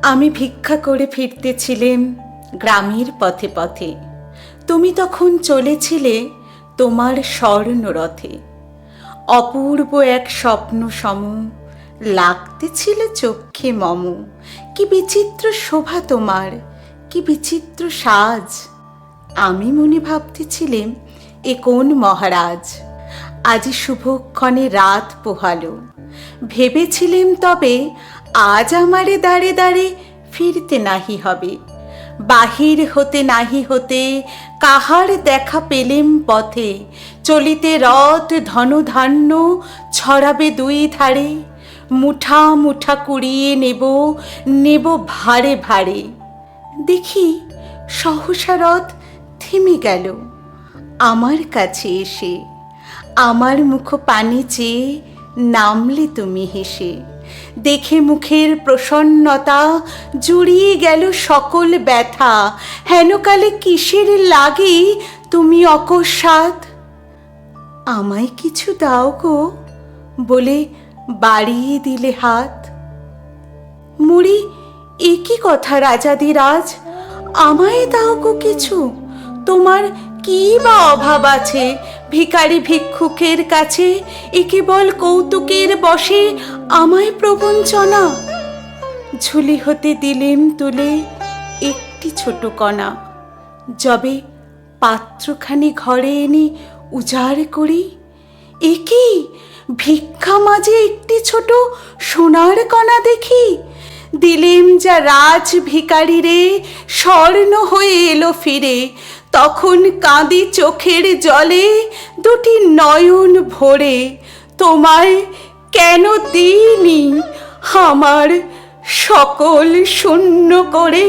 আমি ভিক্ষা করে ফিরতেছিলেম গ্রামের পথে পথে। তুমি তখন চলেছিলে তোমার স্বর্ণরথে। অপূর্ব এক স্বপ্ন সম লাগতেছিল চক্ষে মম। কি বিচিত্র শোভা তোমার, কি বিচিত্র সাজ। আমি মনে ভাবতেছিলেম এ কোন মহারাজ। আজি শুভক্ষণে রাত পোহালো। ভেবেছিলেম তবে আজ আমারে দাঁড়ে দাঁড়ে ফিরতে নাহি হবে। বাহির হতে নাহি হতে কাহার দেখা পেলেম পথে। চলিতে রথ ধনধান্য ছড়াবে দুই ধারে। মুঠা মুঠা কুড়িয়ে নেব, নেব ভারে ভারে। দেখি সহসা রথ থেমে গেল আমার কাছে এসে। আমার মুখ পানে চেয়ে নামলে তুমি হেসে। দেখে মুখের প্রসন্নতা জুড়িয়ে গেল সকল ব্যথা। হেনকালে কিসের লাগে তুমি অকস্মাৎ। আমায় কিছু দাও গো বলে বাড়িয়ে দিলে হাত। মুড়ি এ কি কথা রাজাধিরাজ, আমায় দাও গো কিছু। তোমার কি বা অভাব আছে ভিখারি ভিক্ষুকের কাছে। এ কেবল কৌতুকের বশে আমায় প্রবঞ্চনা। ঝুলি হতে দিলেম তুলে একটি ছোট কণা। যবে পাত্রখানি ঘরে এনে উজাড় করি, এ কি ভিক্ষা মাঝে একটি ছোট সোনার কণা দেখি। দিলেম যা রাজ ভিখারি রে, স্বর্ণ হয়ে এলো ফিরে। তখন কাঁদি চোখের জলে দুটি নয়ন ভরে। তোমায় কেন দিইনি আমার সকল শূন্য করে।